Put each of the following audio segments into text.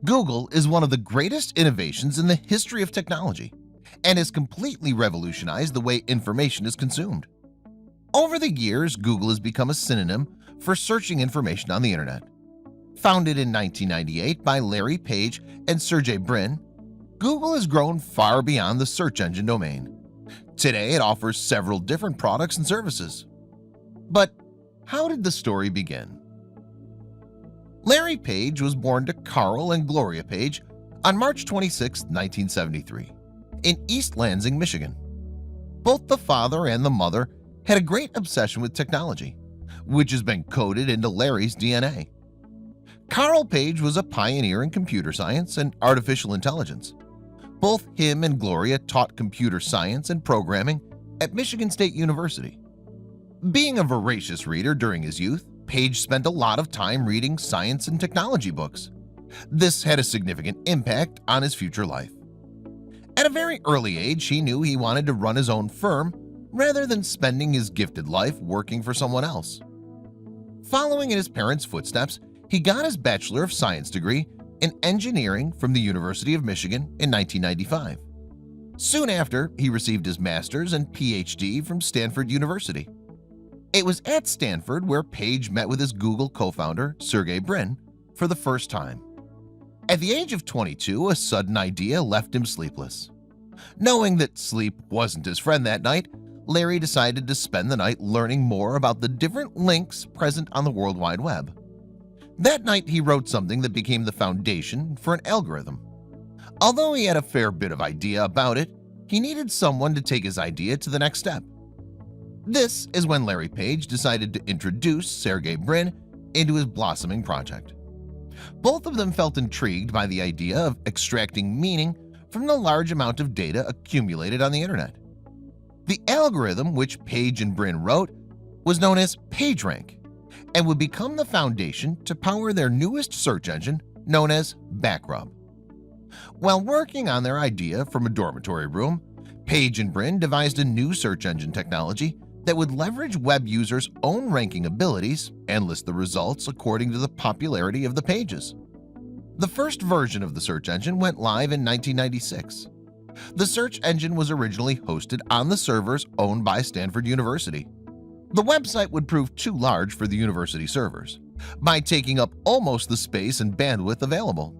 Google is one of the greatest innovations in the history of technology and has completely revolutionized the way information is consumed. Over the years, Google has become a synonym for searching information on the internet. Founded in 1998 by Larry Page and Sergey Brin, Google has grown far beyond the search engine domain. Today, it offers several different products and services. But how did the story begin? Larry Page was born to Carl and Gloria Page on March 26, 1973, in East Lansing, Michigan. Both the father and the mother had a great obsession with technology, which has been coded into Larry's DNA. Carl Page was a pioneer in computer science and artificial intelligence. Both him and Gloria taught computer science and programming at Michigan State University. Being a voracious reader during his youth, Page spent a lot of time reading science and technology books. This had a significant impact on his future life. At a very early age, he knew he wanted to run his own firm rather than spending his gifted life working for someone else. Following in his parents' footsteps, he got his Bachelor of Science degree in engineering from the University of Michigan in 1995. Soon after, he received his master's and PhD from Stanford University. It was at Stanford where Page met with his Google co-founder, Sergey Brin, for the first time. At the age of 22, a sudden idea left him sleepless. Knowing that sleep wasn't his friend that night, Larry decided to spend the night learning more about the different links present on the World Wide Web. That night, he wrote something that became the foundation for an algorithm. Although he had a fair bit of idea about it, he needed someone to take his idea to the next step. This is when Larry Page decided to introduce Sergey Brin into his blossoming project. Both of them felt intrigued by the idea of extracting meaning from the large amount of data accumulated on the internet. The algorithm which Page and Brin wrote was known as PageRank and would become the foundation to power their newest search engine known as BackRub. While working on their idea from a dormitory room, Page and Brin devised a new search engine technology that would leverage web users' own ranking abilities and list the results according to the popularity of the pages. The first version of the search engine went live in 1996. The search engine was originally hosted on the servers owned by Stanford University. The website would prove too large for the university servers, by taking up almost the space and bandwidth available.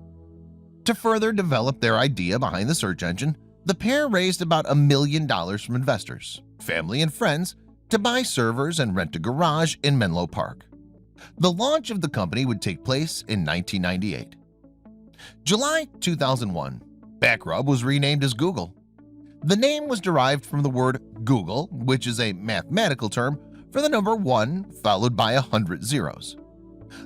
To further develop their idea behind the search engine, the pair raised about $1 million from investors, family and friends to buy servers and rent a garage in Menlo Park. The launch of the company would take place in 1998. July 2001, BackRub was renamed as Google. The name was derived from the word Google, which is a mathematical term for the number 1 followed by 100 zeros.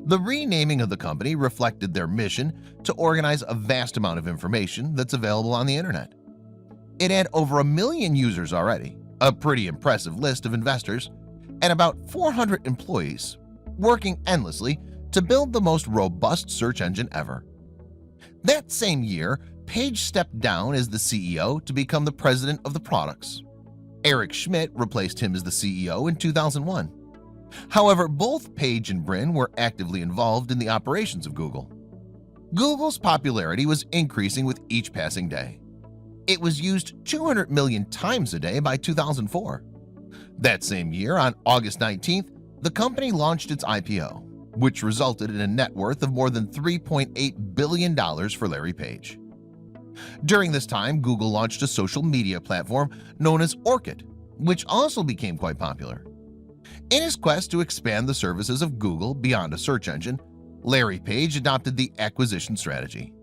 The renaming of the company reflected their mission to organize a vast amount of information that's available on the internet. It had over 1 million users already, a pretty impressive list of investors, and about 400 employees, working endlessly to build the most robust search engine ever. That same year, Page stepped down as the CEO to become the president of the products. Eric Schmidt replaced him as the CEO in 2001. However, both Page and Brin were actively involved in the operations of Google. Google's popularity was increasing with each passing day. It was used 200 million times a day by 2004. That same year, on August 19th, the company launched its IPO, which resulted in a net worth of more than $3.8 billion for Larry Page. During this time, Google launched a social media platform known as Orkut, which also became quite popular. In his quest to expand the services of Google beyond a search engine, Larry Page adopted the acquisition strategy.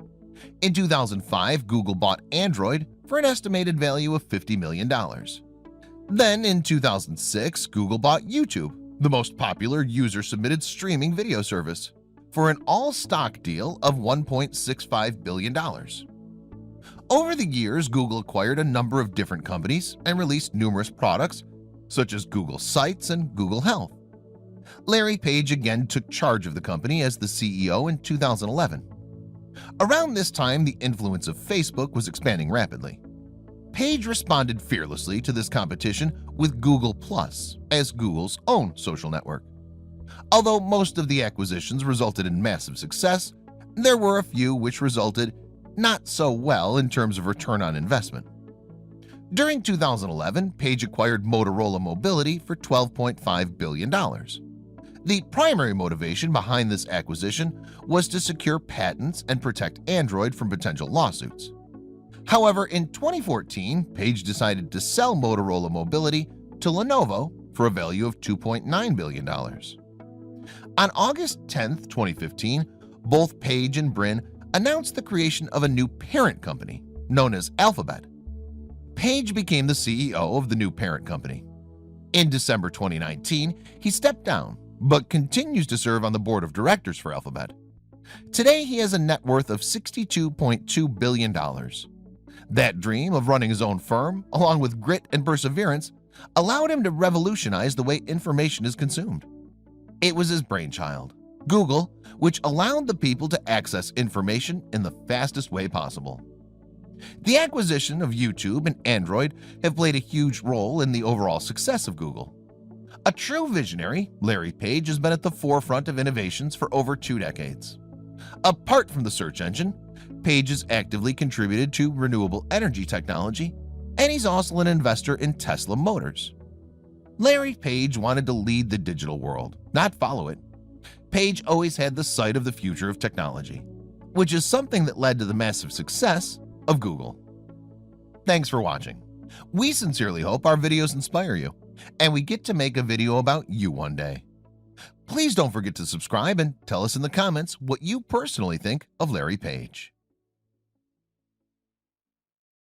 In 2005, Google bought Android for an estimated value of $50 million. Then, in 2006, Google bought YouTube, the most popular user-submitted streaming video service, for an all-stock deal of $1.65 billion. Over the years, Google acquired a number of different companies and released numerous products, such as Google Sites and Google Health. Larry Page again took charge of the company as the CEO in 2011. Around this time, the influence of Facebook was expanding rapidly. Page responded fearlessly to this competition with Google Plus as Google's own social network. Although most of the acquisitions resulted in massive success, There were a few which resulted not so well in terms of return on investment. During 2011, Page acquired Motorola Mobility for $12.5 billion. The primary motivation behind this acquisition was to secure patents and protect Android from potential lawsuits. However, in 2014, Page decided to sell Motorola Mobility to Lenovo for a value of $2.9 billion. On August 10, 2015, both Page and Brin announced the creation of a new parent company known as Alphabet. Page became the CEO of the new parent company. In December 2019, he stepped down but continues to serve on the board of directors for Alphabet. Today, he has a net worth of $62.2 billion. That dream of running his own firm, along with grit and perseverance, allowed him to revolutionize the way information is consumed. It was his brainchild, Google, which allowed the people to access information in the fastest way possible. The acquisition of YouTube and Android have played a huge role in the overall success of Google. A true visionary, Larry Page has been at the forefront of innovations for over 2 decades. Apart from the search engine, Page has actively contributed to renewable energy technology, and he's also an investor in Tesla Motors. Larry Page wanted to lead the digital world, not follow it. Page always had the sight of the future of technology, which is something that led to the massive success of Google. Thanks for watching. We sincerely hope our videos inspire you, and we get to make a video about you one day. Please don't forget to subscribe and tell us in the comments what you personally think of Larry Page.